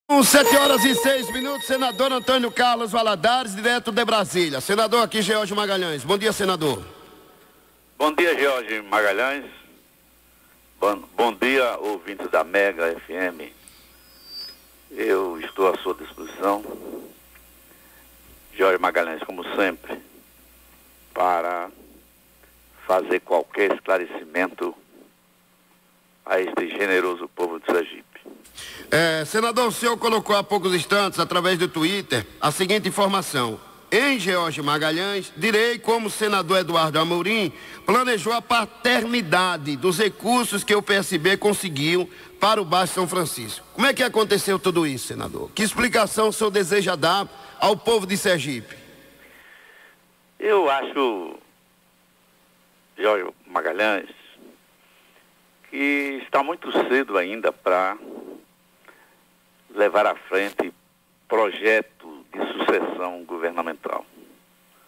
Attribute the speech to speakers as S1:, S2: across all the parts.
S1: Com 7h06, senador Antônio Carlos Valadares, direto de Brasília. Senador, aqui George Magalhães. Bom dia, senador.
S2: Bom dia, George Magalhães. Bom dia, ouvintes da Mega FM. Eu estou à sua disposição, George Magalhães, como sempre, para fazer qualquer esclarecimento a este generoso povo de Sergipe.
S1: Senador, o senhor colocou há poucos instantes, através do Twitter, a seguinte informação. Em George Magalhães, direi como o senador Eduardo Amorim planejou a paternidade dos recursos que o PSB conseguiu para o Baixo São Francisco. Como é que aconteceu tudo isso, senador? Que explicação o senhor deseja dar ao povo de Sergipe?
S2: Eu acho, George Magalhães, que está muito cedo ainda para levar à frente projeto de sucessão governamental.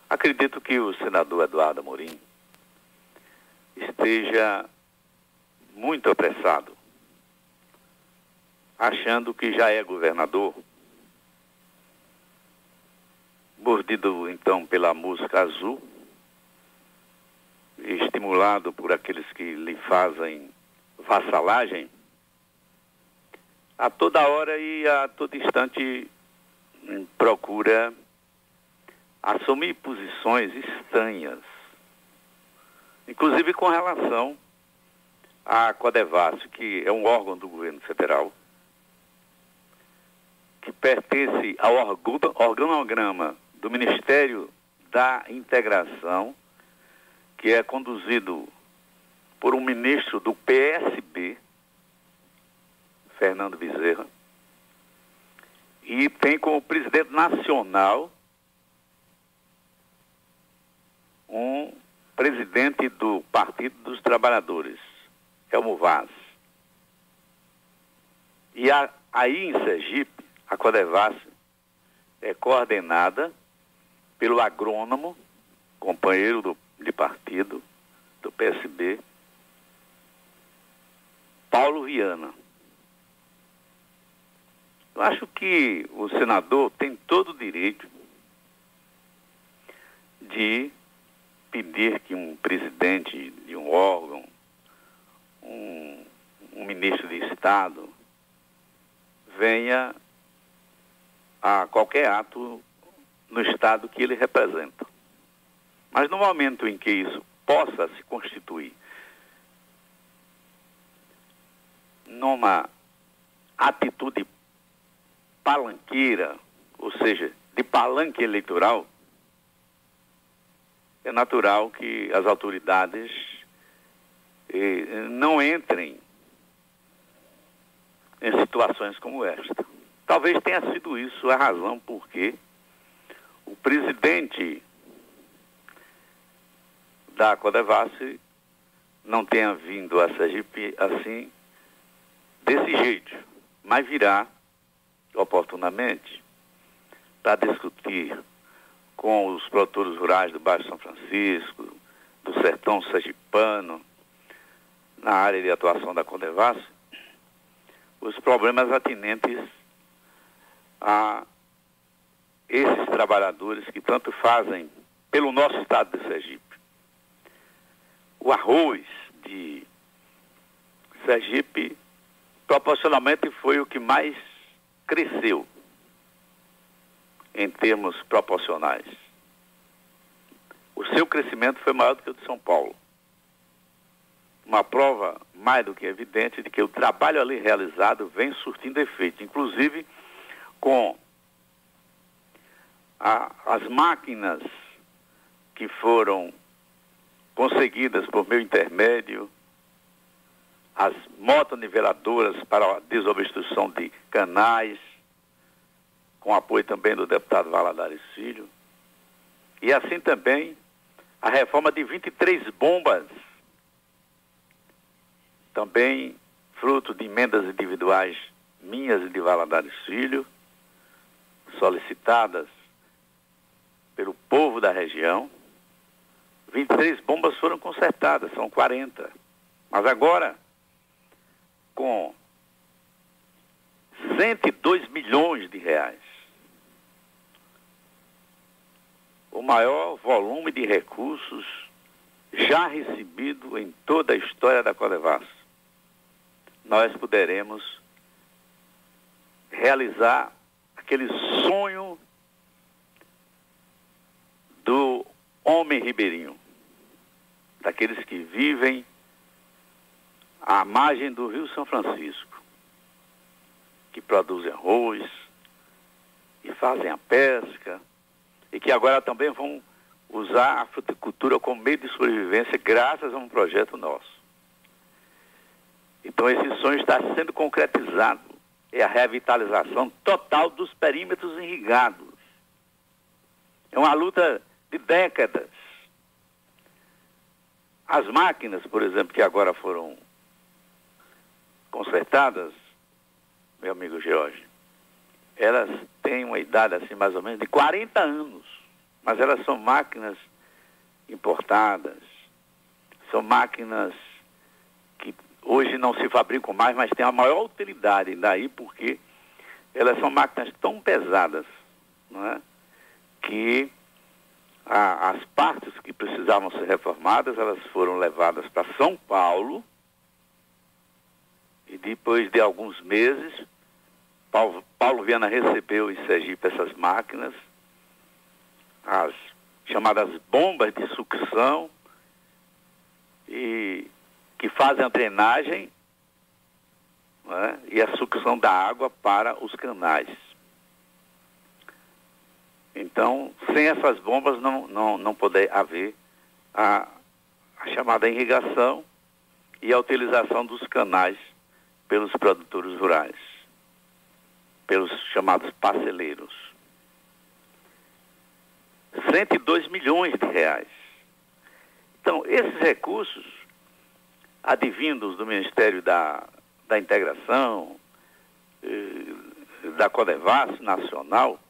S2: Acredito que o senador Eduardo Amorim esteja muito apressado, achando que já é governador, mordido então pela música azul, estimulado por aqueles que lhe fazem vassalagem, a toda hora e a todo instante procura assumir posições estranhas, inclusive com relação à Codevasf, que é um órgão do governo federal, que pertence ao organograma do Ministério da Integração, que é conduzido por um ministro do PSB, Fernando Bezerra, e tem como presidente nacional um presidente do Partido dos Trabalhadores, Elmo Vaz. E aí em Sergipe, a Codevasf é coordenada pelo agrônomo, companheiro de partido do PSB, Paulo Viana. Eu acho que o senador tem todo o direito de pedir que um presidente de um órgão, um ministro de Estado, venha a qualquer ato no Estado que ele representa. Mas no momento em que isso possa se constituir numa atitude palanqueira, ou seja, de palanque eleitoral, é natural que as autoridades não entrem em situações como esta. Talvez tenha sido isso a razão por que o presidente da Codevasf não tenha vindo a Sergipe assim, desse jeito, mas virá oportunamente para discutir com os produtores rurais do Baixo São Francisco, do sertão sergipano, na área de atuação da Codevasf, os problemas atinentes a esses trabalhadores que tanto fazem pelo nosso estado de Sergipe. O arroz de Sergipe, proporcionalmente, foi o que mais cresceu em termos proporcionais. O seu crescimento foi maior do que o de São Paulo. Uma prova mais do que evidente de que o trabalho ali realizado vem surtindo efeito, inclusive com as máquinas que foram conseguidas por meu intermédio, as motoniveladoras para a desobstrução de canais, com apoio também do deputado Valadares Filho, e assim também a reforma de 23 bombas, também fruto de emendas individuais minhas e de Valadares Filho, solicitadas pelo povo da região. 23 bombas foram consertadas, são 40. Mas agora, com 102 milhões de reais. O maior volume de recursos já recebido em toda a história da Codevasf. Nós poderemos realizar aquele sonho do homem ribeirinho, daqueles que vivem à margem do Rio São Francisco, que produzem arroz, e fazem a pesca, e que agora também vão usar a fruticultura como meio de sobrevivência graças a um projeto nosso. Então esse sonho está sendo concretizado. É a revitalização total dos perímetros irrigados. É uma luta de décadas. As máquinas, por exemplo, que agora foram consertadas, meu amigo Jorge, elas têm uma idade assim mais ou menos de 40 anos, mas elas são máquinas importadas, são máquinas que hoje não se fabricam mais, mas têm a maior utilidade daí porque elas são máquinas tão pesadas, não é? Que as partes que precisavam ser reformadas, elas foram levadas para São Paulo e depois de alguns meses, Paulo Viana recebeu em Sergipe essas máquinas, as chamadas bombas de sucção, e que fazem a drenagem, né, e a sucção da água para os canais. Então, sem essas bombas não poder haver a chamada irrigação e a utilização dos canais pelos produtores rurais, pelos chamados parceleiros. 102 milhões de reais. Então, esses recursos, advindos do Ministério da Integração, da Codevasf Nacional,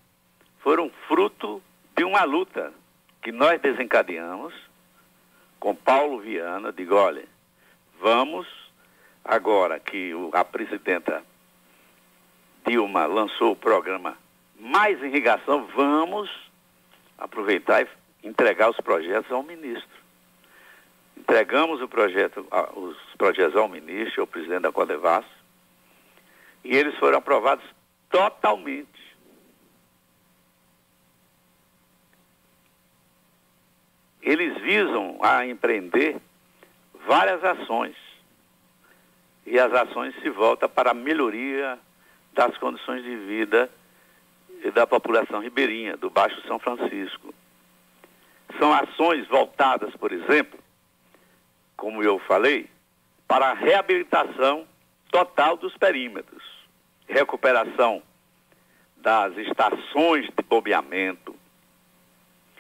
S2: foram fruto de uma luta que nós desencadeamos com Paulo Viana. Digo, olha, vamos, agora que a presidenta Dilma lançou o programa Mais Irrigação, vamos aproveitar e entregar os projetos ao ministro. Entregamos os projetos ao ministro, ao presidente da Codevasf, e eles foram aprovados totalmente. Eles visam a empreender várias ações, e as ações se voltam para a melhoria das condições de vida da população ribeirinha, do Baixo São Francisco. São ações voltadas, por exemplo, como eu falei, para a reabilitação total dos perímetros, recuperação das estações de bombeamento,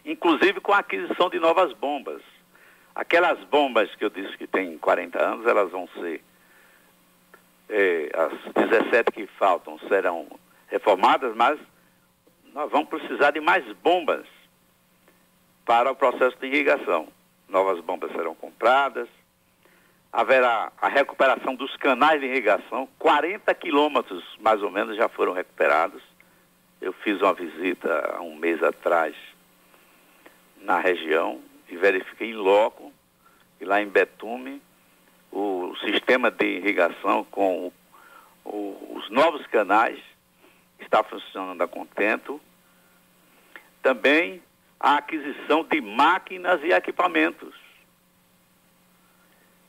S2: inclusive com a aquisição de novas bombas. Aquelas bombas que eu disse que tem 40 anos, elas vão ser, as 17 que faltam serão reformadas, mas nós vamos precisar de mais bombas para o processo de irrigação. Novas bombas serão compradas, haverá a recuperação dos canais de irrigação, 40 quilômetros mais ou menos já foram recuperados. Eu fiz uma visita há um mês atrás na região e verifiquei em loco, e lá em Betume, o sistema de irrigação com os novos canais está funcionando a contento. Também a aquisição de máquinas e equipamentos.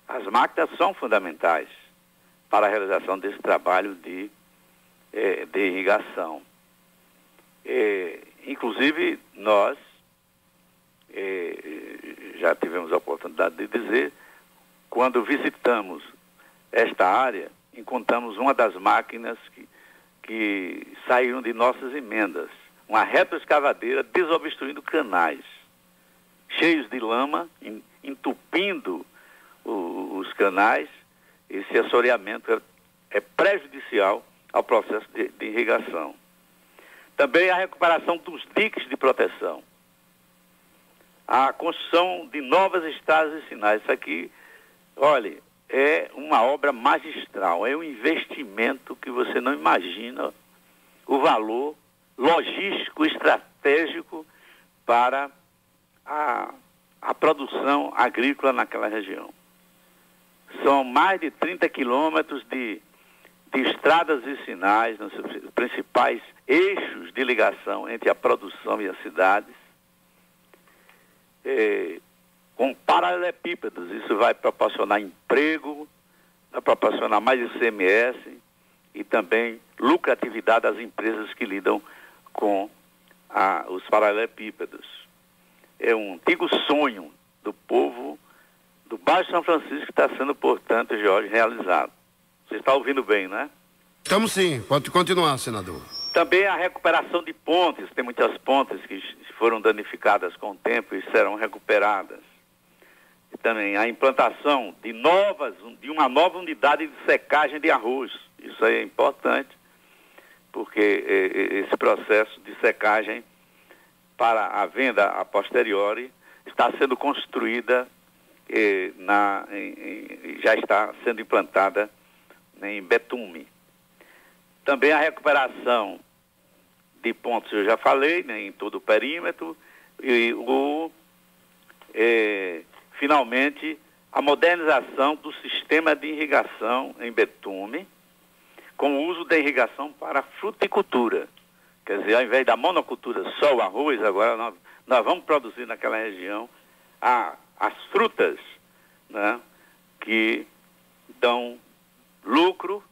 S2: As máquinas são fundamentais para a realização desse trabalho de irrigação. Inclusive, nós já tivemos a oportunidade de dizer, quando visitamos esta área, encontramos uma das máquinas que saíram de nossas emendas, uma retroescavadeira desobstruindo canais, cheios de lama, entupindo os canais. Esse assoreamento é prejudicial ao processo de irrigação. Também a recuperação dos diques de proteção, a construção de novas estradas e sinais. Isso aqui, olha, é uma obra magistral, é um investimento que você não imagina o valor logístico, estratégico para a produção agrícola naquela região. São mais de 30 quilômetros de estradas e sinais, nos principais eixos de ligação entre a produção e as cidades, com paralelepípedos. Isso vai proporcionar emprego, vai proporcionar mais ICMS e também lucratividade às empresas que lidam com os paralelepípedos. É um antigo sonho do povo do Baixo São Francisco que está sendo, portanto, Jorge, realizado. Você está ouvindo bem, né?
S1: Estamos sim. Pode continuar, senador.
S2: Também a recuperação de pontes. Tem muitas pontes que foram danificadas com o tempo e serão recuperadas. E também a implantação de uma nova unidade de secagem de arroz. Isso aí é importante, porque esse processo de secagem para a venda a posteriori está sendo construída, já está sendo implantada em Betume. Também a recuperação de pontos, eu já falei, né, em todo o perímetro, e finalmente a modernização do sistema de irrigação em Betume, com o uso da irrigação para fruticultura. Quer dizer, ao invés da monocultura só o arroz, agora nós vamos produzir naquela região as frutas, né, que dão lucro,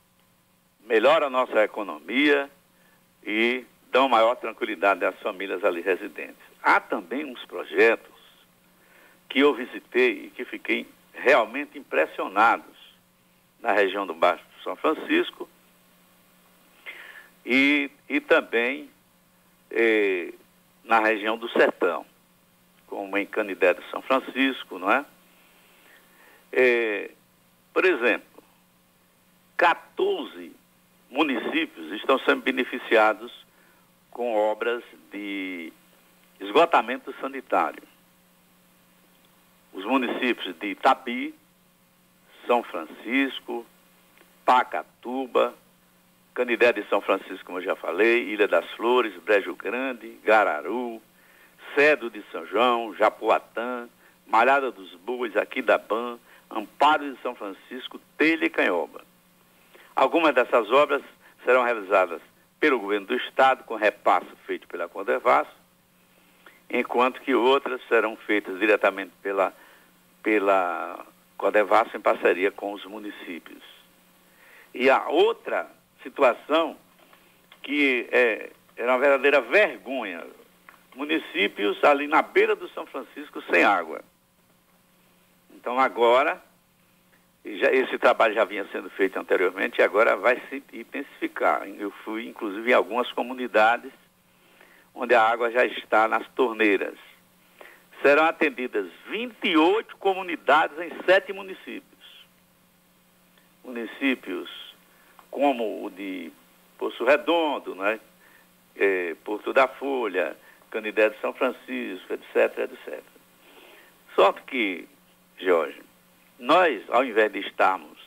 S2: melhora a nossa economia e dão maior tranquilidade às famílias ali residentes. Há também uns projetos que eu visitei e que fiquei realmente impressionados na região do Baixo São Francisco e também na região do Sertão, como em Canidé de São Francisco, não é? Por exemplo, 14 municípios estão sendo beneficiados com obras de esgotamento sanitário. Os municípios de Itabi, São Francisco, Pacatuba, Canidé de São Francisco, como eu já falei, Ilha das Flores, Brejo Grande, Gararu, Cedro de São João, Japoatã, Malhada dos Bois, Aquidabã, Amparo de São Francisco, Telha e Canhoba. Algumas dessas obras serão realizadas pelo governo do estado, com repasse feito pela Codevasf, enquanto que outras serão feitas diretamente pela Codevasf em parceria com os municípios. E a outra situação que é uma verdadeira vergonha, municípios ali na beira do São Francisco sem água. Então agora, esse trabalho já vinha sendo feito anteriormente e agora vai se intensificar. Eu fui inclusive em algumas comunidades onde a água já está nas torneiras. Serão atendidas 28 comunidades em 7 municípios. Municípios como o de Poço Redondo, né? Porto da Folha, Canidé de São Francisco, etc, etc. Só que, Jorge, nós, ao invés de estarmos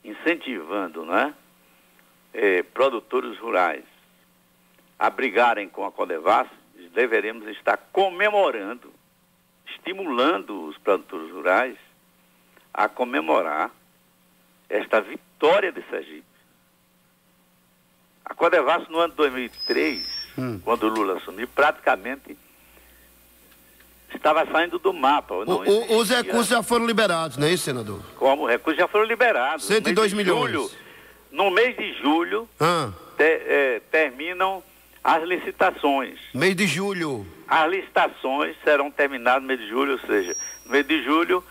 S2: incentivando, né, produtores rurais a brigarem com a Codevasf, deveremos estar comemorando, estimulando os produtores rurais a comemorar esta vitória de Sergipe. A Codevasf, no ano de 2003, quando o Lula assumiu, praticamente estava saindo do mapa.
S1: Os recursos já foram liberados, não é isso, senador?
S2: Como? Os recursos já foram liberados.
S1: 102 milhões.
S2: No mês de julho, terminam as licitações.
S1: Mês de julho.
S2: As licitações serão terminadas no mês de julho, ou seja, no mês de julho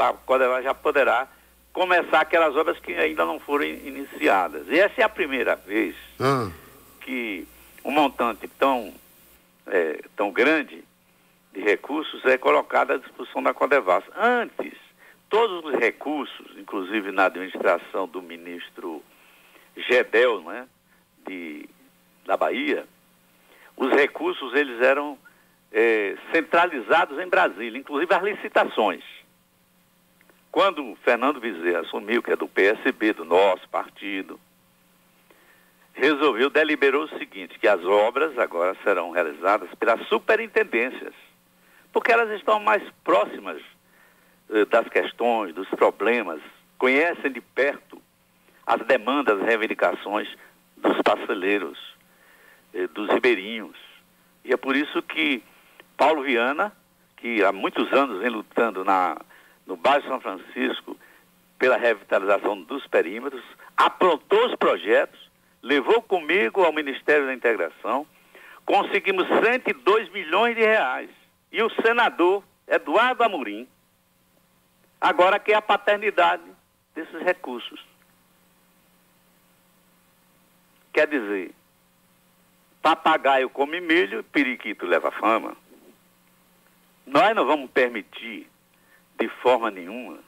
S2: a Codevasf já poderá começar aquelas obras que ainda não foram iniciadas. E essa é a primeira vez que um montante tão grande de recursos é colocado à disposição da Codevasf. Antes, todos os recursos, inclusive na administração do ministro Gedel, né, da Bahia, os recursos eles eram centralizados em Brasília, inclusive as licitações. quando o Fernando Bezerra assumiu, que é do PSB, do nosso partido, deliberou o seguinte, que as obras agora serão realizadas pelas superintendências, porque elas estão mais próximas das questões, dos problemas, conhecem de perto as demandas, as reivindicações dos parceleiros, dos ribeirinhos. E é por isso que Paulo Viana, que há muitos anos vem lutando no bairro São Francisco pela revitalização dos perímetros, aprontou os projetos, levou comigo ao Ministério da Integração, conseguimos 102 milhões de reais. E o senador Eduardo Amorim agora quer a paternidade desses recursos. Quer dizer, papagaio come milho, periquito leva fama. Nós não vamos permitir, de forma nenhuma,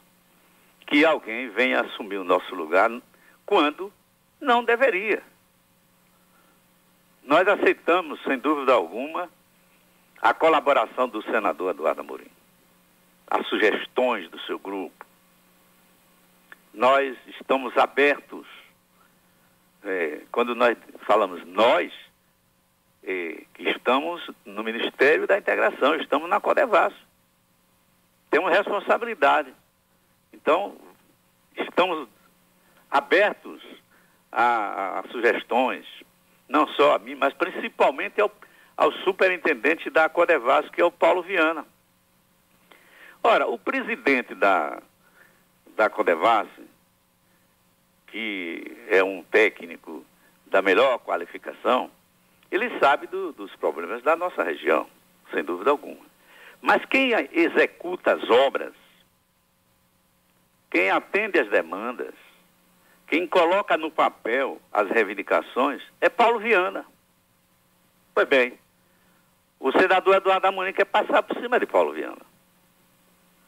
S2: que alguém venha assumir o nosso lugar quando não deveria. Nós aceitamos, sem dúvida alguma, a colaboração do senador Eduardo Amorim, as sugestões do seu grupo. Nós estamos abertos, quando nós falamos nós, que estamos no Ministério da Integração, estamos na Codevasf. Temos responsabilidade. Então, estamos abertos a sugestões, não só a mim, mas principalmente ao superintendente da Codevasf, que é o Paulo Viana. Ora, o presidente da Codevasf, que é um técnico da melhor qualificação, ele sabe dos problemas da nossa região, sem dúvida alguma. Mas quem executa as obras, quem atende às demandas, quem coloca no papel as reivindicações é Paulo Viana. Pois bem, o senador Eduardo Amorim quer passar por cima de Paulo Viana.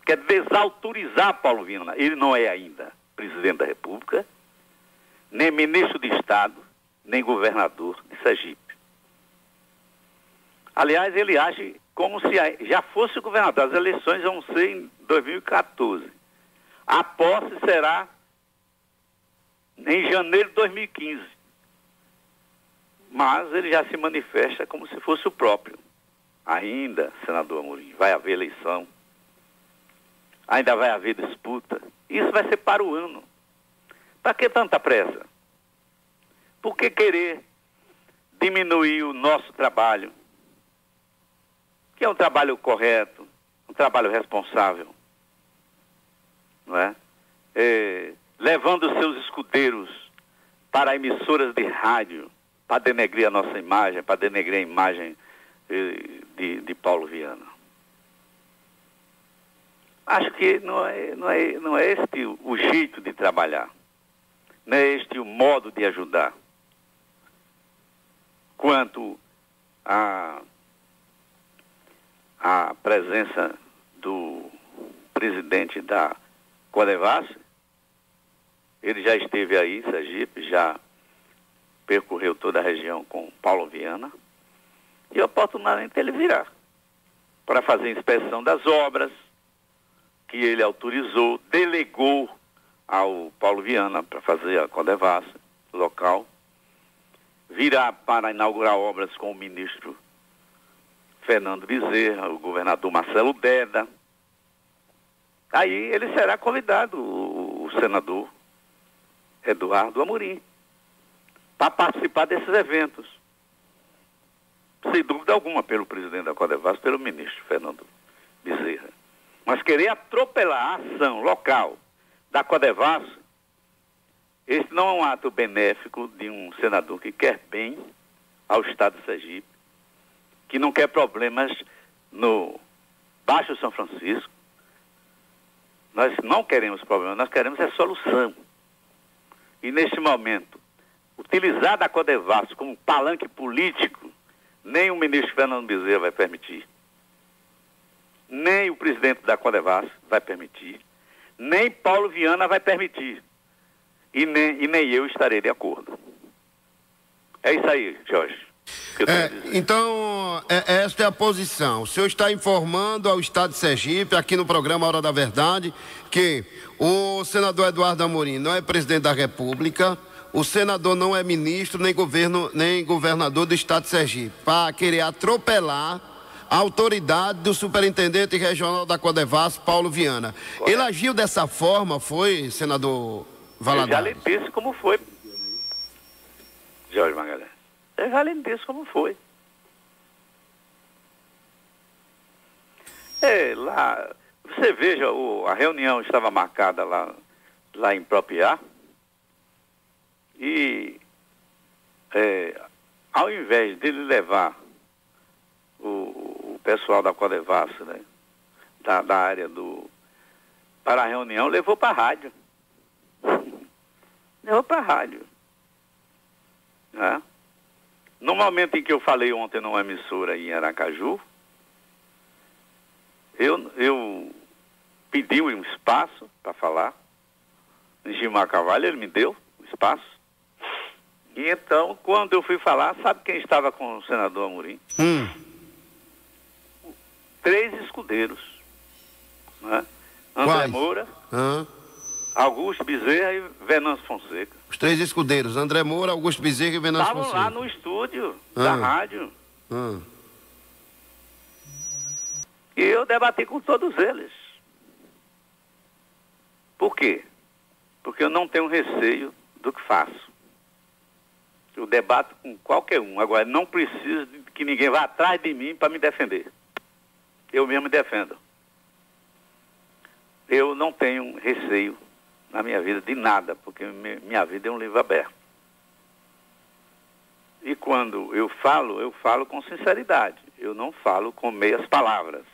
S2: Quer desautorizar Paulo Viana. Ele não é ainda presidente da República, nem ministro de Estado, nem governador de Sergipe. Aliás, ele age como se já fosse governador. As eleições vão ser em 2014. A posse será em janeiro de 2015. Mas ele já se manifesta como se fosse o próprio. Ainda, senador Amorim, vai haver eleição. Ainda vai haver disputa. Isso vai ser para o ano. Para que tanta pressa? Por que querer diminuir o nosso trabalho? Que é um trabalho correto, um trabalho responsável, não é? Levando seus escudeiros para emissoras de rádio, para denegrir a nossa imagem, para denegrir a imagem de Paulo Viana. Acho que não é este o jeito de trabalhar, não é este o modo de ajudar. Quanto a presença do presidente da Codevasf, ele já esteve aí em Sergipe, já percorreu toda a região com Paulo Viana, e oportunamente ele virá para fazer a inspeção das obras que ele autorizou, delegou ao Paulo Viana para fazer a Codevasf local, virá para inaugurar obras com o ministro Fernando Bezerra, o governador Marcelo Deda. Aí ele será convidado, o senador Eduardo Amorim, para participar desses eventos. Sem dúvida alguma, pelo presidente da Codevasf, pelo ministro Fernando Bezerra. Mas querer atropelar a ação local da Codevasf, esse não é um ato benéfico de um senador que quer bem ao Estado de Sergipe, que não quer problemas no Baixo São Francisco. Nós não queremos problemas, nós queremos a solução. E neste momento, utilizar a Codevasf como palanque político, nem o ministro Fernando Bezerra vai permitir, nem o presidente da Codevasf vai permitir, nem Paulo Viana vai permitir, e nem eu estarei de acordo. É isso aí, Jorge. que eu tenho a dizer.
S1: Então, esta é a posição. O senhor está informando ao Estado de Sergipe, aqui no programa Hora da Verdade, que o senador Eduardo Amorim não é presidente da República, o senador não é ministro, nem governador do Estado de Sergipe, para querer atropelar a autoridade do superintendente regional da Codevasf, Paulo Viana.
S2: Correto.
S1: Ele agiu dessa forma, foi, senador Valadares?
S2: Eu já lhe disse como foi, Jorge Magalhães. Eu já lhe disse como foi. Lá, você veja, a reunião estava marcada lá em Propiá, e ao invés dele levar o pessoal da Codevasf, né, da área para a reunião, levou para a rádio. Levou para a rádio. Né? No momento em que eu falei ontem numa emissora em Aracaju, eu pedi um espaço para falar. Em Gilmar Carvalho, ele me deu o espaço. E então, quando eu fui falar, sabe quem estava com o senador Amorim? 3 escudeiros. Né? André Moura, Augusto Bezerra e Venâncio Fonseca.
S1: Os 3 escudeiros, André Moura, Augusto Bezerra e Venâncio Fonseca.
S2: Estavam lá no estúdio da rádio. E eu debati com todos eles. Por quê? Porque eu não tenho receio do que faço. Eu debato com qualquer um. Agora, não preciso que ninguém vá atrás de mim para me defender. Eu mesmo me defendo. Eu não tenho receio na minha vida de nada, porque minha vida é um livro aberto. E quando eu falo com sinceridade. Eu não falo com meias palavras.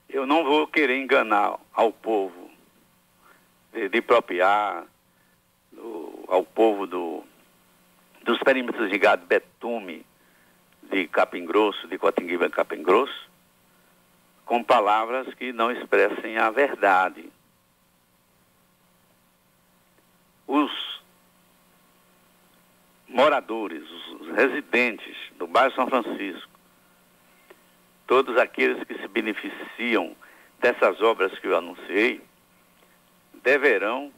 S2: Eu não vou querer enganar ao povo de Propiá, ao povo dos perímetros de gado Betume, de Capim Grosso, de Cotinguiba e Capim Grosso, com palavras que não expressem a verdade. Os moradores, os residentes do bairro São Francisco, todos aqueles que se beneficiam dessas obras que eu anunciei, deverão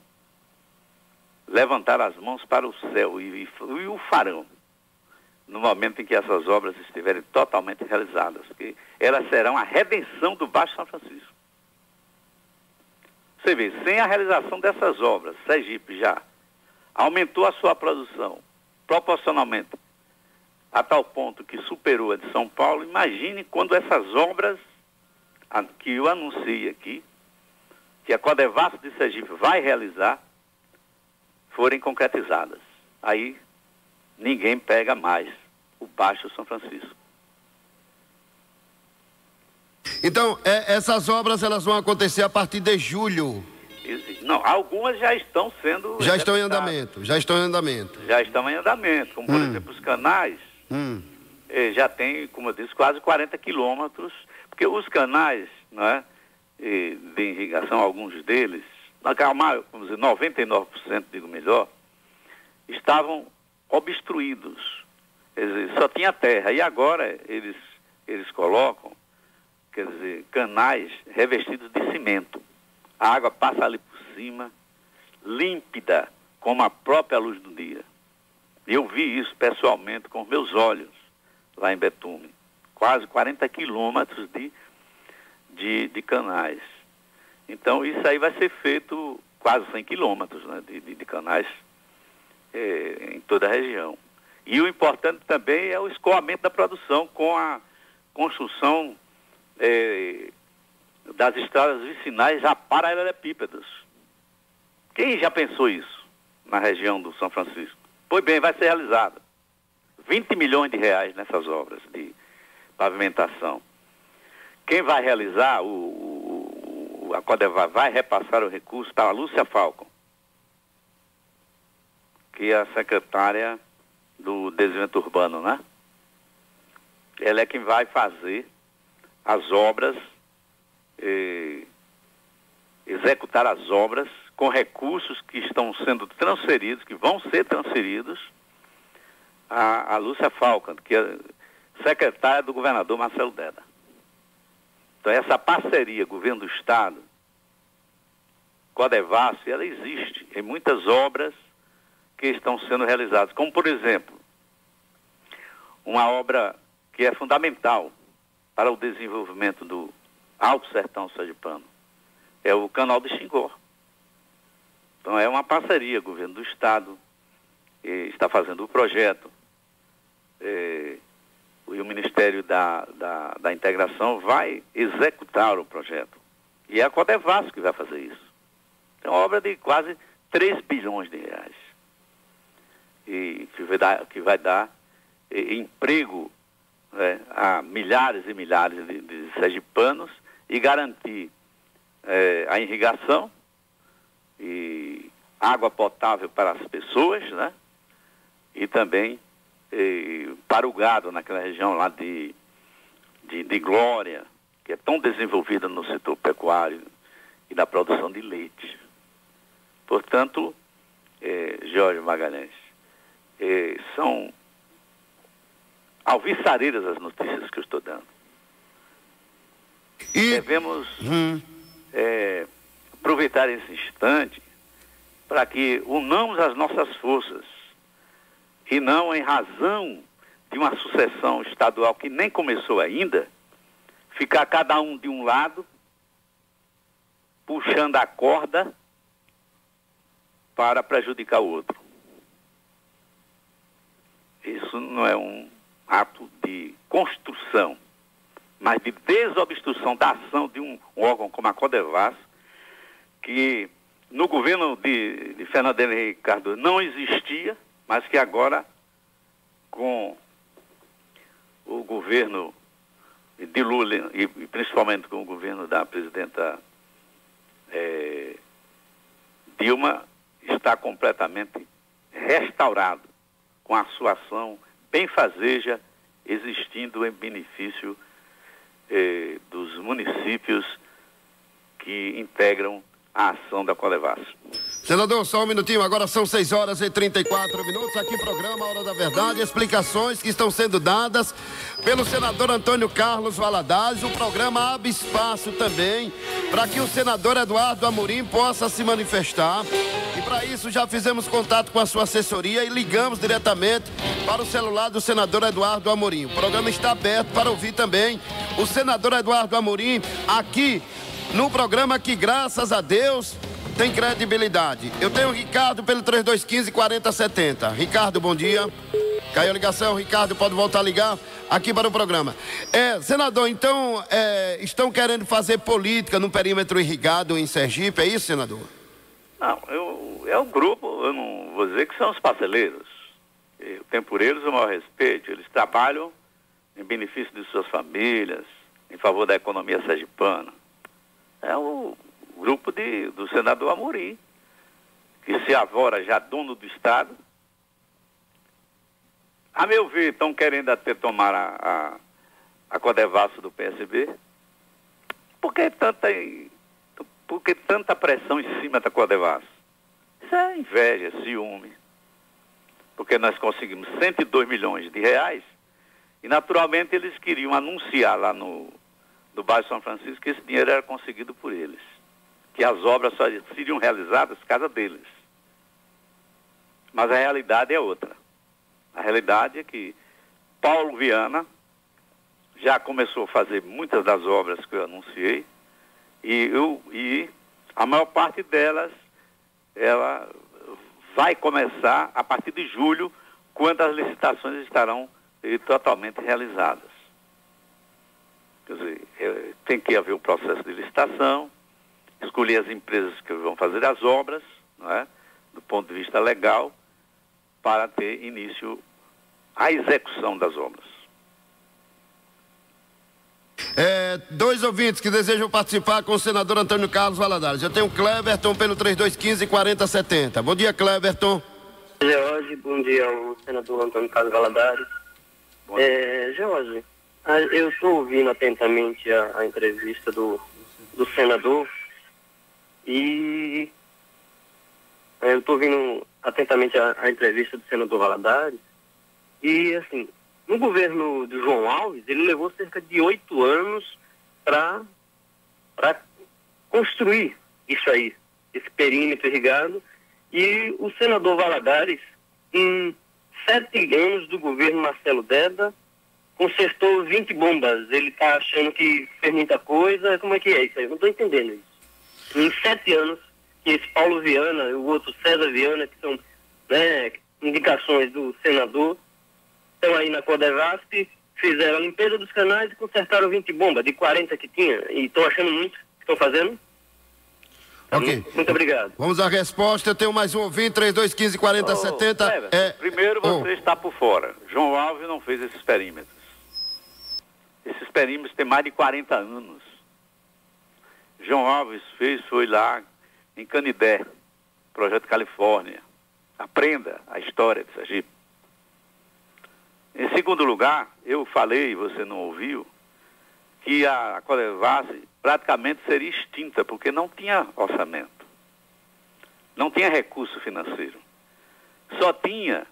S2: levantar as mãos para o céu e o farão no momento em que essas obras estiverem totalmente realizadas, porque elas serão a redenção do Baixo São Francisco. Você vê, sem a realização dessas obras, Sergipe já aumentou a sua produção proporcionalmente a tal ponto que superou a de São Paulo. Imagine quando essas obras que eu anunciei aqui, que a Codevasf de Sergipe vai realizar, forem concretizadas. Aí ninguém pega mais o Baixo São Francisco.
S1: Então, essas obras elas vão acontecer a partir de julho?
S2: Não, algumas já estão sendo...
S1: Já estão em andamento. Já estão em andamento, como por exemplo os canais, já tem, como eu disse, quase 40 quilômetros, porque os canais, né, de irrigação, alguns deles, vamos dizer, 99%, digo melhor, estavam obstruídos. Quer dizer, só tinha terra. E agora eles colocam, quer dizer, canais revestidos de cimento. A água passa ali por cima, límpida, como a própria luz do dia. E eu vi isso pessoalmente com meus olhos, lá em Betume. Quase 40 quilômetros de canais. Então, isso aí vai ser feito quase 100 quilômetros, né, de canais em toda a região. E o importante também é o escoamento da produção com a construção das estradas vicinais já paralelepípedas. Quem já pensou isso na região do São Francisco? Pois bem, vai ser realizado. 20 milhões de reais nessas obras de pavimentação. Quem vai realizar, a Codevasf vai repassar o recurso para a Lúcia Falcon, que é a secretária do Desenvolvimento Urbano, né? Ela é quem vai fazer as obras, executar as obras com recursos que estão sendo transferidos, que vão ser transferidos
S2: a Lúcia Falcão, que é secretária do governador Marcelo Deda. Então essa parceria governo do estado, Codevasf, ela existe em muitas obras que estão sendo realizadas, como por exemplo, uma obra que é fundamental para o desenvolvimento do Alto Sertão Sergipano, é o Canal do Xingó. Então é uma parceria, o governo do estado está fazendo o projeto, e o Ministério da Integração vai executar o projeto. E é a Codevasf que vai fazer isso. É uma obra de quase 3 bilhões de reais. E que vai dar emprego, né, a milhares e milhares de sergipanos e garantir a irrigação e água potável para as pessoas, né? E também para o gado naquela região lá de Glória, que é tão desenvolvida no setor pecuário e na produção de leite. Portanto, Jorge Magalhães, são alvissareiras as notícias que eu estou dando. E devemos aproveitar esse instante para que unamos as nossas forças e não em razão de uma sucessão estadual que nem começou ainda, ficar cada um de um lado, puxando a corda para prejudicar o outro. Isso não é um ato de construção, mas de desobstrução da ação de um órgão como a Codevasf, que no governo de Fernando Henrique Cardoso não existia, mas que agora, com o governo de Lula e principalmente com o governo da presidenta Dilma, está completamente restaurado, com a sua ação benfazeja, existindo em benefício dos municípios que integram a ação da Codevasf.
S1: Senador, só um minutinho, agora são 6h34, aqui programa Hora da Verdade, explicações que estão sendo dadas pelo senador Antônio Carlos Valadares. O programa abre espaço também para que o senador Eduardo Amorim possa se manifestar, e para isso já fizemos contato com a sua assessoria e ligamos diretamente para o celular do senador Eduardo Amorim. O programa está aberto para ouvir também o senador Eduardo Amorim aqui no programa que, graças a Deus, tem credibilidade. Eu tenho o Ricardo pelo 3215-4070. Ricardo, bom dia. Caiu a ligação, Ricardo, pode voltar a ligar aqui para o programa. Senador, então, estão querendo fazer política no perímetro irrigado em Sergipe, é isso, senador?
S2: Não, é um grupo, eu não vou dizer que são os parceleiros. Eu tenho por eles o maior respeito. Eles trabalham em benefício de suas famílias, em favor da economia sergipana. É o grupo do senador Amorim, que se avora já dono do estado. A meu ver, estão querendo até tomar a Codevasf do PSB. Por que tanta pressão em cima da Codevasf? Isso é inveja, ciúme. Porque nós conseguimos 102 milhões de reais e, naturalmente, eles queriam anunciar lá no bairro São Francisco que esse dinheiro era conseguido por eles, que as obras só seriam realizadas por causa deles. Mas a realidade é outra. A realidade é que Paulo Viana já começou a fazer muitas das obras que eu anunciei e a maior parte delas ela vai começar a partir de julho, quando as licitações estarão totalmente realizadas. Quer dizer, tem que haver um processo de licitação, escolher as empresas que vão fazer as obras, não é? Do ponto de vista legal, para ter início a execução das obras.
S1: Dois ouvintes que desejam participar com o senador Antônio Carlos Valadares. Eu tenho o Cleverton pelo 3215-4070. Bom dia, Cleverton.
S3: Jorge, bom dia ao senador Antônio Carlos Valadares. Jorge, eu estou ouvindo atentamente a entrevista do senador e eu estou ouvindo atentamente a entrevista do senador Valadares E, assim, no governo de João Alves, ele levou cerca de 8 anos para construir isso aí, esse perímetro irrigado. E o senador Valadares, em 7 anos do governo Marcelo Deda, consertou 20 bombas. Ele está achando que fez muita coisa. Como é que é isso aí? Eu não estou entendendo isso. Em 7 anos, que esse Paulo Viana e o outro César Viana, que são, né, indicações do senador, estão aí na Codevasp, fizeram a limpeza dos canais e consertaram 20 bombas, de 40 que tinha. E estão achando muito que estão fazendo.
S1: Ok.
S3: Muito obrigado.
S1: Vamos à resposta. Eu tenho mais um ouvinte, 3215-4070.
S2: Primeiro você está por fora. João Alves não fez esses perímetros. Esses perímetros têm mais de 40 anos. João Alves foi lá em Canidé, Projeto Califórnia. Aprenda a história de Sergipe. Em segundo lugar, eu falei, você não ouviu, que a Codevasp praticamente seria extinta, porque não tinha orçamento, não tinha recurso financeiro. Só tinha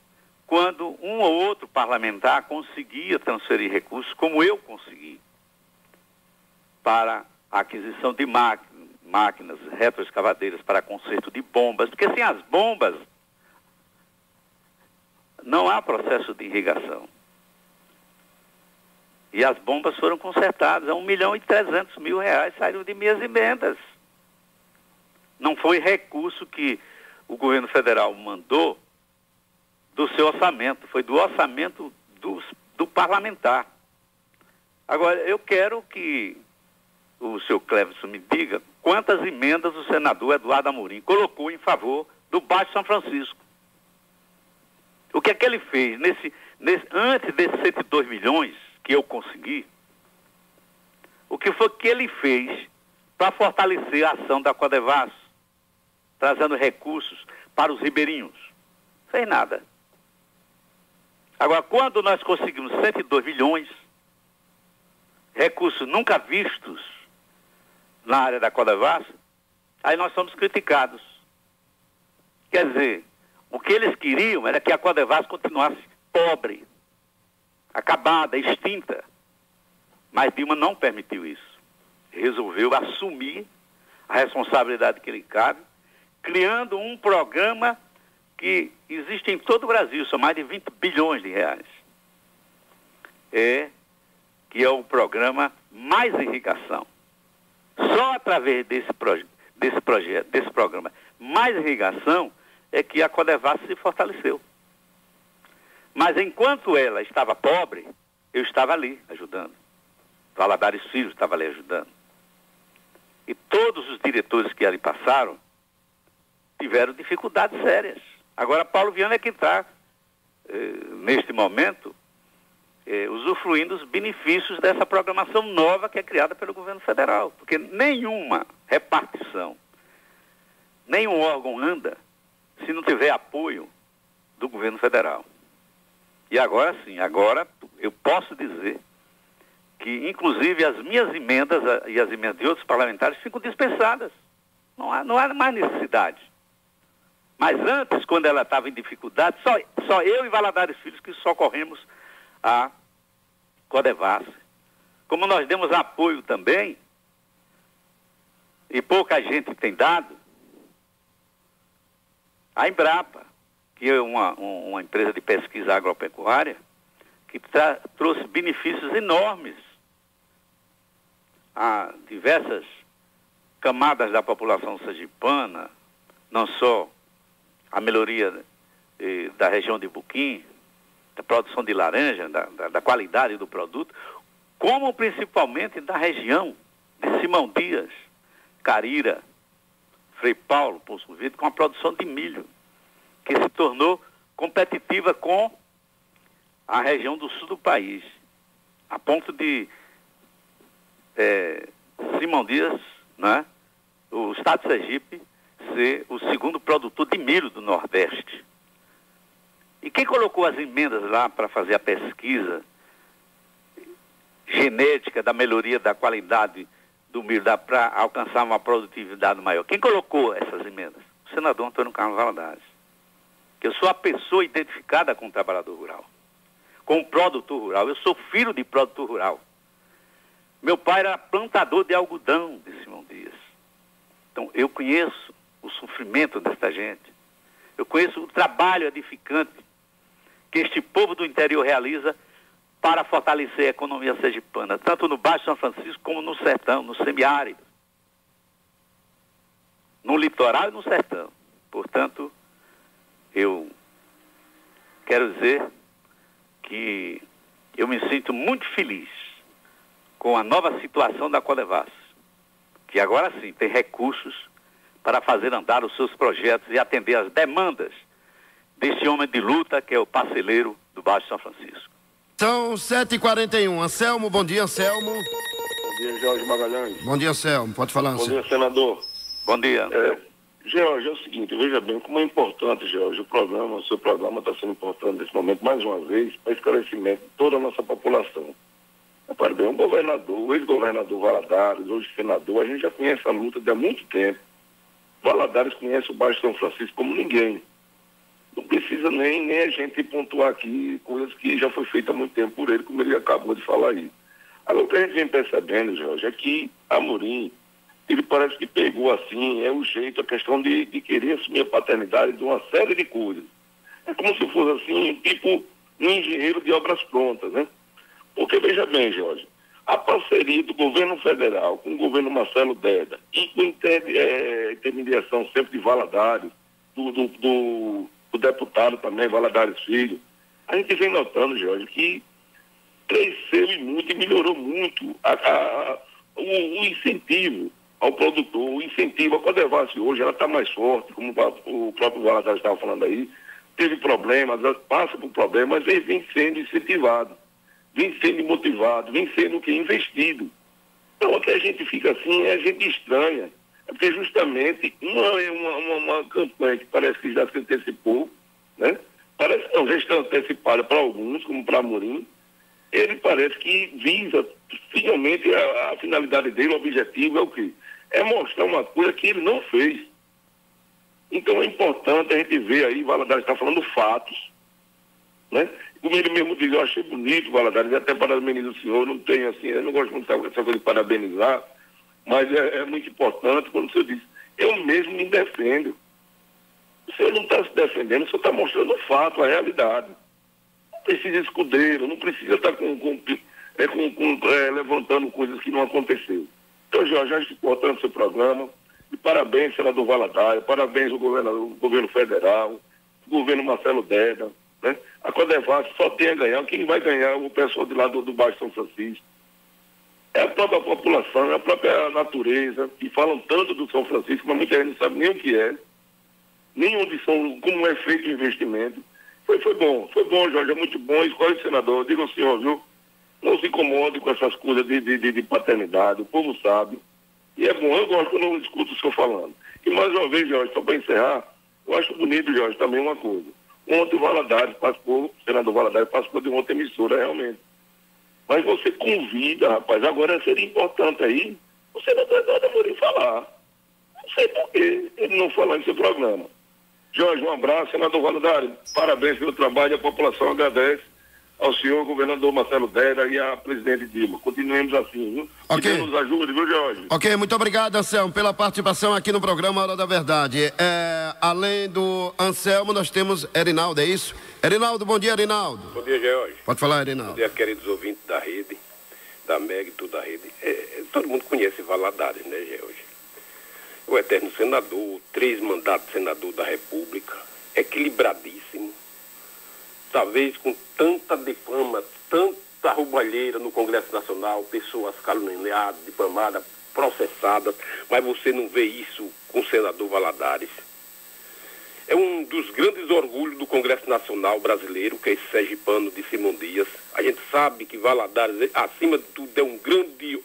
S2: quando um ou outro parlamentar conseguia transferir recursos, como eu consegui, para a aquisição de máquinas retroescavadeiras para conserto de bombas, porque sem as bombas não há processo de irrigação. E as bombas foram consertadas, R$1.300.000 saíram de minhas emendas. Não foi recurso que o governo federal mandou do seu orçamento, foi do orçamento do parlamentar. Agora, eu quero que o senhor Cleverson me diga quantas emendas o senador Eduardo Amorim colocou em favor do Baixo São Francisco. O que é que ele fez antes desses 102 milhões que eu consegui? O que foi que ele fez para fortalecer a ação da Codevasp, trazendo recursos para os ribeirinhos? Fez nada. Agora, quando nós conseguimos 102 milhões, recursos nunca vistos na área da Codevasp, aí nós somos criticados. Quer dizer, o que eles queriam era que a Codevasp continuasse pobre, acabada, extinta. Mas Dilma não permitiu isso. Resolveu assumir a responsabilidade que lhe cabe, criando um programa que existe em todo o Brasil, são mais de 20 bilhões de reais. Que é o programa Mais Irrigação. Só através desse programa Mais Irrigação é que a Codevasp se fortaleceu. Mas enquanto ela estava pobre, eu estava ali ajudando. Valadares Filho estava ali ajudando. E todos os diretores que ali passaram tiveram dificuldades sérias. Agora Paulo Viana é que está, neste momento, usufruindo os benefícios dessa programação nova que é criada pelo governo federal. Porque nenhuma repartição, nenhum órgão anda se não tiver apoio do governo federal. E agora sim, agora eu posso dizer que, inclusive, as minhas emendas e as emendas de outros parlamentares ficam dispensadas. Não há mais necessidade. Mas antes, quando ela estava em dificuldade, só eu e Valadares Filhos que socorremos a Codevasp. Como nós demos apoio também, e pouca gente tem dado, a Embrapa, que é uma empresa de pesquisa agropecuária, que trouxe benefícios enormes a diversas camadas da população sergipana, não só a melhoria da região de Buquim, da produção de laranja, da qualidade do produto, como principalmente da região de Simão Dias, Carira, Frei Paulo, Poço Vidro, com a produção de milho, que se tornou competitiva com a região do sul do país, a ponto de Simão Dias, né, o estado de Sergipe, ser o segundo produtor de milho do Nordeste. E quem colocou as emendas lá para fazer a pesquisa genética da melhoria da qualidade do milho para alcançar uma produtividade maior? Quem colocou essas emendas? O senador Antônio Carlos Valadares, que eu sou a pessoa identificada com o trabalhador rural. com o produtor rural. Eu sou filho de produtor rural. Meu pai era plantador de algodão de Simão Dias. Então, eu conheço o sofrimento desta gente. Eu conheço o trabalho edificante que este povo do interior realiza para fortalecer a economia sergipana, tanto no Baixo São Francisco como no sertão, no semiárido, no litoral e no sertão. Portanto, eu quero dizer que eu me sinto muito feliz com a nova situação da Codevasf, que agora sim tem recursos para fazer andar os seus projetos e atender às demandas desse homem de luta que é o parceleiro do Baixo São Francisco.
S1: São 7h41. Anselmo, bom dia, Anselmo.
S4: Bom dia, Jorge Magalhães.
S1: Bom dia, Anselmo. Pode falar, Anselmo.
S4: Bom dia, senador.
S2: Bom dia.
S4: Jorge, é o seguinte, veja bem como é importante, Jorge, o seu programa está sendo importante nesse momento, mais uma vez, para esclarecimento de toda a nossa população. Repare bem, o governador, o ex-governador Valadares, hoje senador, a gente já conhece a luta de há muito tempo. Valadares conhece o Baixo São Francisco como ninguém. Não precisa nem a gente pontuar aqui coisas que já foi feita há muito tempo por ele, como ele acabou de falar aí. Agora, o que a gente vem percebendo, Jorge, é que Amorim, ele parece que pegou assim, o jeito, a questão de querer assumir a paternidade de uma série de coisas. É como se fosse assim, tipo um engenheiro de obras prontas, né? Porque, veja bem, Jorge, a parceria do governo federal com o governo Marcelo Deda e com intermediação sempre de Valadares, do deputado também, Valadares Filho, a gente vem notando, Jorge, que cresceu e muito e melhorou muito o incentivo ao produtor, o incentivo. A Codevasf hoje ela está mais forte, como o próprio Valadares estava falando aí, teve problemas, passa por problemas, mas ele vem sendo incentivado, vem sendo motivado, vem sendo investido. Então, o que a gente fica assim, a gente estranha. É porque justamente uma campanha que parece que já se antecipou, né? Parece que já está antecipada para alguns, como para Amorim, ele parece que visa, finalmente, a finalidade dele, o objetivo é o quê? É mostrar uma coisa que ele não fez. Então é importante a gente ver aí, Valadares está falando fatos, né? Como ele mesmo diz, eu achei bonito, Valadares, até parabenizo o senhor, não tem assim, eu não gosto muito dessa coisa de parabenizar, mas é muito importante quando o senhor diz, eu mesmo me defendo. O senhor não está se defendendo, o senhor está mostrando o fato, a realidade. Não precisa escudeiro, não precisa estar levantando coisas que não aconteceu. Então, Jorge, acho importante o seu programa. E parabéns, senador Valadares, parabéns ao governo federal, o governo Marcelo Deda, né? A Codevasf só tem a ganhar, quem vai ganhar o pessoal de lá do Baixo São Francisco. É a própria população, é a própria natureza, que falam tanto do São Francisco, mas muita gente não sabe nem o que é, nem onde são, como é feito o investimento. Foi bom, Jorge, é muito bom. Escolhe o senador, diga ao senhor, viu? Não se incomode com essas coisas de paternidade, o povo sabe. E é bom, eu gosto quando eu escuto o senhor falando. E mais uma vez, Jorge, só para encerrar, eu acho bonito, Jorge, também uma coisa. Ontem o Valadares participou, o senador Valadares participou de outra emissora, realmente. Mas você convida, rapaz, agora seria importante aí, o senador Eduardo Amorim falar. Não sei por que ele não falou em seu programa. Jorge, um abraço, senador Valadares, parabéns pelo trabalho, a população agradece ao senhor governador Marcelo Deda e à presidente Dilma. Continuemos assim, viu?
S1: Ok.
S4: Que Deus nos ajude, viu, Jorge?
S1: Ok, muito obrigado, Anselmo, pela participação aqui no programa Hora da Verdade. Além do Anselmo, nós temos Erinaldo, é isso? Erinaldo, bom dia, Erinaldo.
S5: Bom dia, Jorge.
S1: Pode falar, Erinaldo.
S5: Bom dia, queridos ouvintes da rede, da MEG e tudo da rede. Todo mundo conhece Valadares, né, Jorge? O eterno senador, 3 mandatos de senador da República, equilibradíssimo, talvez com tanta difama, tanta roubalheira no Congresso Nacional, pessoas caluniadas, difamadas, processadas, mas você não vê isso com o senador Valadares. É um dos grandes orgulhos do Congresso Nacional brasileiro, que é esse sergipano de Simão Dias. A gente sabe que Valadares, acima de tudo, é um grande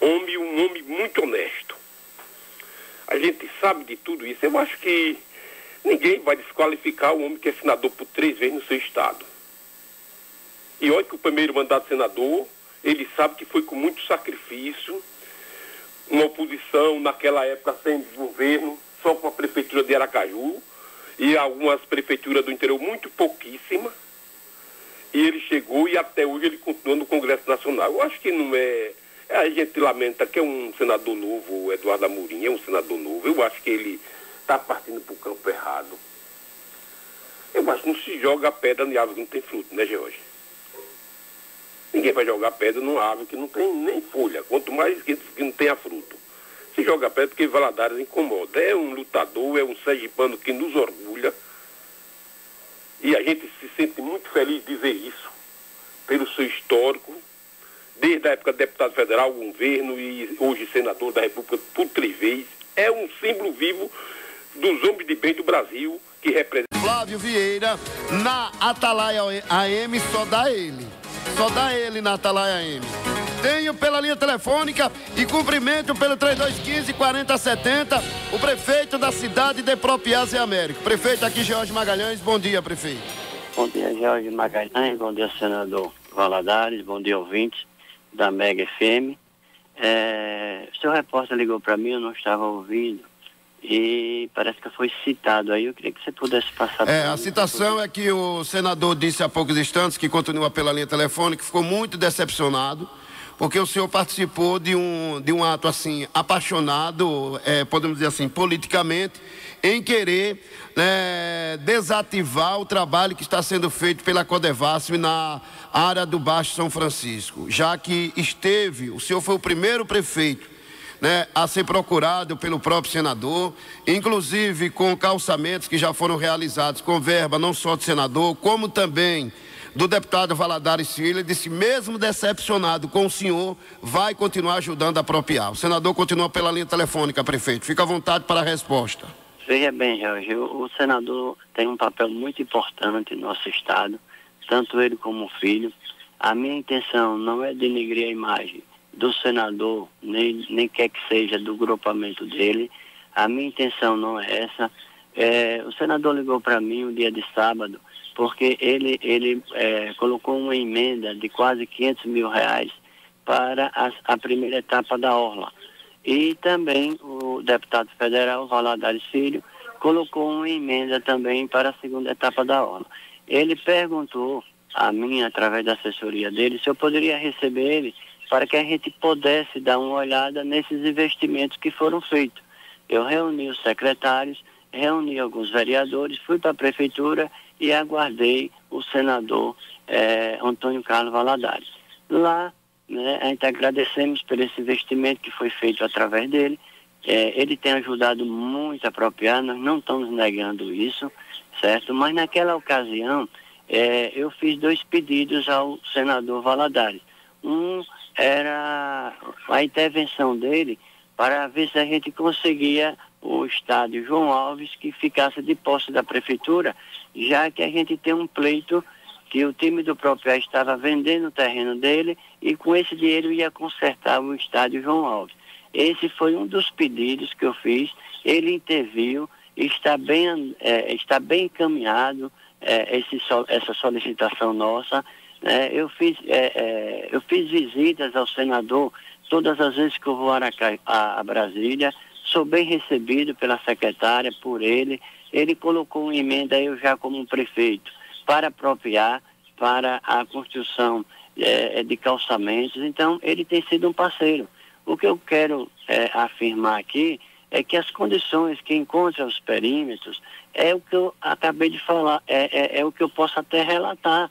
S5: homem, um homem muito honesto. A gente sabe de tudo isso. Eu acho que ninguém vai desqualificar o homem que é senador por 3 vezes no seu estado. E olha que o primeiro mandato de senador, ele sabe que foi com muito sacrifício, uma oposição naquela época sem governo, só com a prefeitura de Aracaju e algumas prefeituras do interior muito pouquíssima. E ele chegou e até hoje ele continua no Congresso Nacional. Eu acho que não é... A gente lamenta que é um senador novo, o Eduardo Amorim é um senador novo. Eu acho que ele está partindo para o campo errado. Eu acho que não se joga pedra em árvore que não tem fruto, né, George? Ninguém vai jogar pedra numa árvore que não tem nem folha, quanto mais que não tenha fruto. Se joga pedra porque Valadares incomoda. É um lutador, é um sergipano que nos orgulha. E a gente se sente muito feliz de dizer isso, pelo seu histórico, desde a época de deputado federal, governo e hoje senador da República por 3 vezes. É um símbolo vivo dos homens de bem do Brasil que representa.
S1: Flávio Vieira, na Atalaia AM, só dá ele. Só dá ele na Atalaia AM. Tenho pela linha telefônica e cumprimento pelo 3215-4070 o prefeito da cidade de Propiásia e Américo. Prefeito aqui, Jorge Magalhães. Bom dia, prefeito.
S6: Bom dia, Jorge Magalhães. Bom dia, senador Valadares. Bom dia, ouvintes da Mega FM. O seu repórter ligou para mim, eu não estava ouvindo. E parece que foi citado aí. Eu queria que você pudesse passar...
S1: A citação é que o senador disse há poucos instantes, que continua pela linha telefônica, que ficou muito decepcionado, porque o senhor participou de um ato assim, apaixonado, podemos dizer assim, politicamente, em querer desativar o trabalho que está sendo feito pela Codevasf na área do Baixo São Francisco, já que o senhor foi o primeiro prefeito a ser procurado pelo próprio senador, inclusive com calçamentos que já foram realizados com verba não só do senador, como também do deputado Valadares Filho. Ele disse, mesmo decepcionado com o senhor, vai continuar ajudando a Propiar. O senador continua pela linha telefônica, prefeito. Fica à vontade para a resposta.
S6: Veja bem, Jorge, o senador tem um papel muito importante no nosso estado, tanto ele como o filho. A minha intenção não é denegrir a imagem do senador, nem quer que seja do grupamento dele. A minha intenção não é essa. O senador ligou para mim um dia de sábado, porque ele colocou uma emenda de quase R$500 mil para a primeira etapa da Orla. E também o deputado federal, Valadares Filho, colocou uma emenda também para a segunda etapa da Orla. Ele perguntou a mim, através da assessoria dele, se eu poderia receber ele para que a gente pudesse dar uma olhada nesses investimentos que foram feitos. Eu reuni os secretários, reuni alguns vereadores, fui para a prefeitura e aguardei o senador Antônio Carlos Valadares. Lá, a gente agradecemos por esse investimento que foi feito através dele. Ele tem ajudado muito a Propiar, nós não estamos negando isso, certo? Mas naquela ocasião, eu fiz 2 pedidos ao senador Valadares. Um era a intervenção dele para ver se a gente conseguia o estádio João Alves que ficasse de posse da prefeitura, já que a gente tem um pleito que o time do Propiar estava vendendo o terreno dele e com esse dinheiro ia consertar o estádio João Alves. Esse foi um dos pedidos que eu fiz, ele interviu, está bem encaminhado essa solicitação nossa. Eu fiz visitas ao senador todas as vezes que eu vou a Brasília, sou bem recebido pela secretária, por ele. Ele colocou uma emenda, eu já como prefeito, para Propiar, para a construção de calçamentos. Então, ele tem sido um parceiro. O que eu quero afirmar aqui é que as condições que encontram os perímetros é o que eu acabei de falar, é o que eu posso até relatar.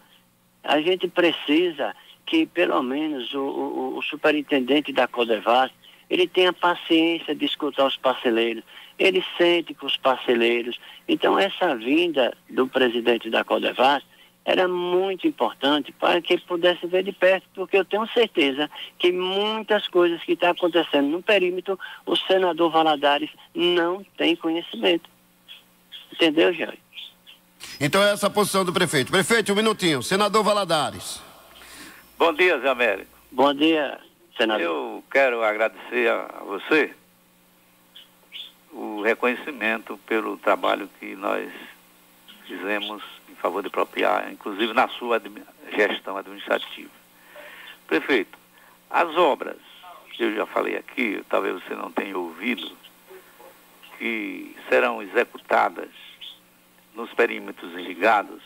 S6: A gente precisa que, pelo menos, o superintendente da Codevasf, ele tenha paciência de escutar os parceleiros, ele sente com os parceleiros. Então, essa vinda do presidente da Codevasf era muito importante para que ele pudesse ver de perto, porque eu tenho certeza que muitas coisas que estão acontecendo no perímetro, o senador Valadares não tem conhecimento. Entendeu, Jair?
S1: Então é essa a posição do prefeito. Prefeito, um minutinho. Senador Valadares.
S2: Bom dia, Zé Américo.
S6: Bom dia, senador.
S2: Eu quero agradecer a você o reconhecimento pelo trabalho que nós fizemos em favor de Propiar, inclusive na sua gestão administrativa. Prefeito, as obras, que eu já falei aqui, talvez você não tenha ouvido, que serão executadas nos perímetros irrigados,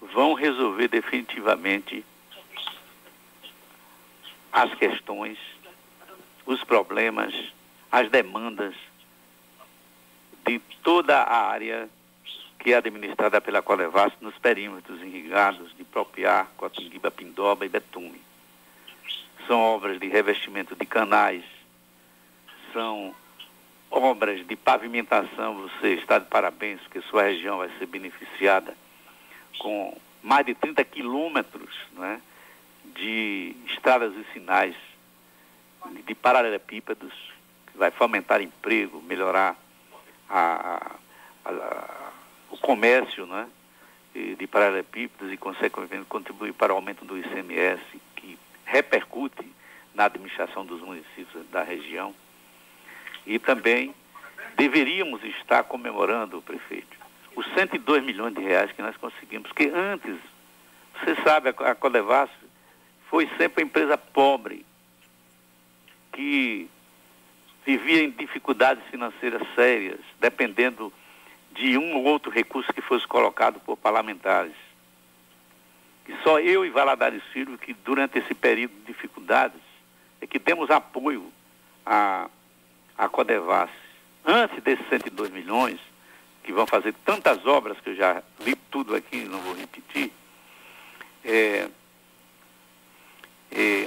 S2: vão resolver definitivamente as questões, os problemas, as demandas de toda a área que é administrada pela Codevasf nos perímetros irrigados de Propiá, Cotinguiba, Pindoba e Betume. São obras de revestimento de canais, são obras de pavimentação. Você está de parabéns, porque sua região vai ser beneficiada com mais de 30 quilômetros, né, de estradas e sinais de paralelepípedos, que vai fomentar emprego, melhorar o comércio, né, de paralelepípedos e, consequentemente, contribuir para o aumento do ICMS, que repercute na administração dos municípios da região. E também deveríamos estar comemorando, prefeito, os 102 milhões de reais que nós conseguimos, porque antes, você sabe, a Codevasf foi sempre uma empresa pobre, que vivia em dificuldades financeiras sérias, dependendo de um ou outro recurso que fosse colocado por parlamentares. E só eu e Valadares Filho, que durante esse período de dificuldades, é que demos apoio à Codevasf. Antes desses 102 milhões, que vão fazer tantas obras, que eu já li tudo aqui, não vou repetir,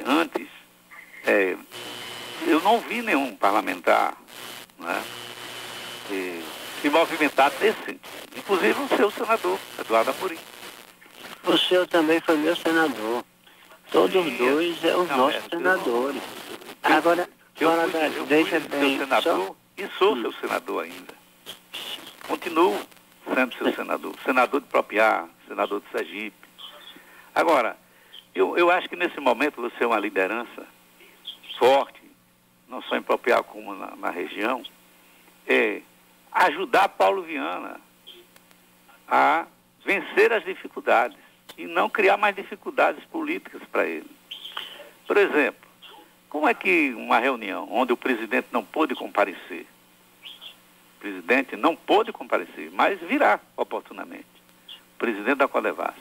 S2: antes, eu não vi nenhum parlamentar, né, se movimentar desse sentido. Inclusive o seu senador, Eduardo Amorim.
S6: O senhor também foi meu senador. Todos os dois são os nossos senadores. Agora, deixa bem.
S2: Seu senador, e sou seu senador ainda. Continuo sendo seu senador. Senador de Propiá, senador de Sergipe. Agora, eu acho que nesse momento você é uma liderança forte, não só em Propiá como na região, ajudar Paulo Viana a vencer as dificuldades e não criar mais dificuldades políticas para ele. Por exemplo, como é que uma reunião onde o presidente não pôde comparecer, mas virá oportunamente, o presidente da Codevasf,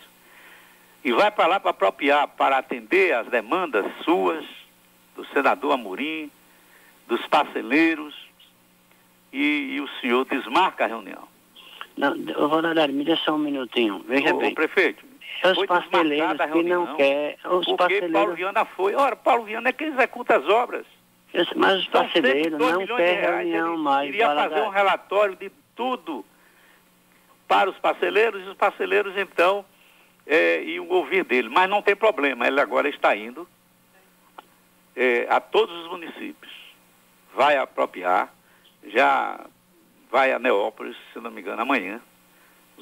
S2: e vai para lá para Propiá para atender as demandas suas, do senador Amorim, dos parceleiros, e o senhor desmarca a reunião.
S6: Não, Valadares, me dê só um minutinho. Veja bem.
S2: Prefeito,
S6: os parceleiros que não querem...
S2: Porque Paulo Viana foi... Ora, Paulo Viana é quem executa as obras.
S6: Mas os parceleiros não querem reunião mais.
S2: Ele queria fazer um relatório de tudo para os parceleiros, e os parceleiros, então, iam ouvir dele. Mas não tem problema, ele agora está indo a todos os municípios. Vai a Propiá, já vai a Neópolis, se não me engano, amanhã.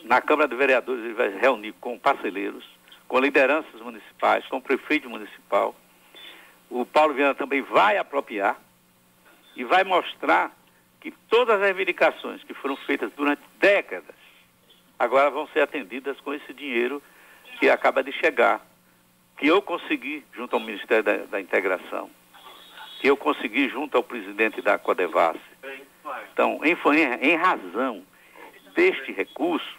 S2: Na Câmara de Vereadores ele vai reunir com parceleiros, com lideranças municipais, com o prefeito municipal. O Paulo Viana também vai a Propiá e vai mostrar que todas as reivindicações que foram feitas durante décadas agora vão ser atendidas com esse dinheiro que acaba de chegar, que eu consegui junto ao Ministério da Integração, que eu consegui junto ao presidente da Codevasf. Então, em razão deste recurso,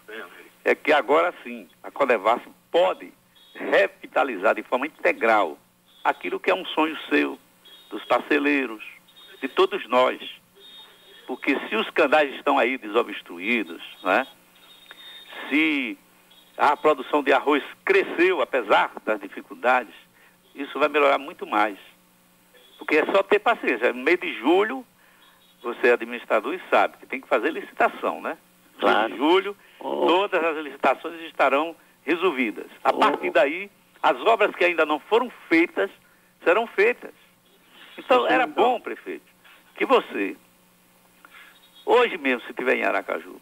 S2: é que agora sim a Codevasf pode revitalizar de forma integral aquilo que é um sonho seu, dos parceleiros, de todos nós. Porque se os canais estão aí desobstruídos, né? Se a produção de arroz cresceu apesar das dificuldades, isso vai melhorar muito mais. Porque é só ter paciência. No mês de julho, você é administrador e sabe que tem que fazer licitação, né?
S6: Claro.
S2: Em julho, todas as licitações estarão resolvidas. A partir daí, as obras que ainda não foram feitas, serão feitas. Então, era bom, prefeito, que você, hoje mesmo, se estiver em Aracaju,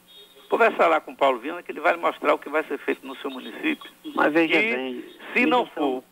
S2: conversar lá com o Paulo Viana, que ele vai mostrar o que vai ser feito no seu município.
S6: Mas veja bem...
S2: Se não for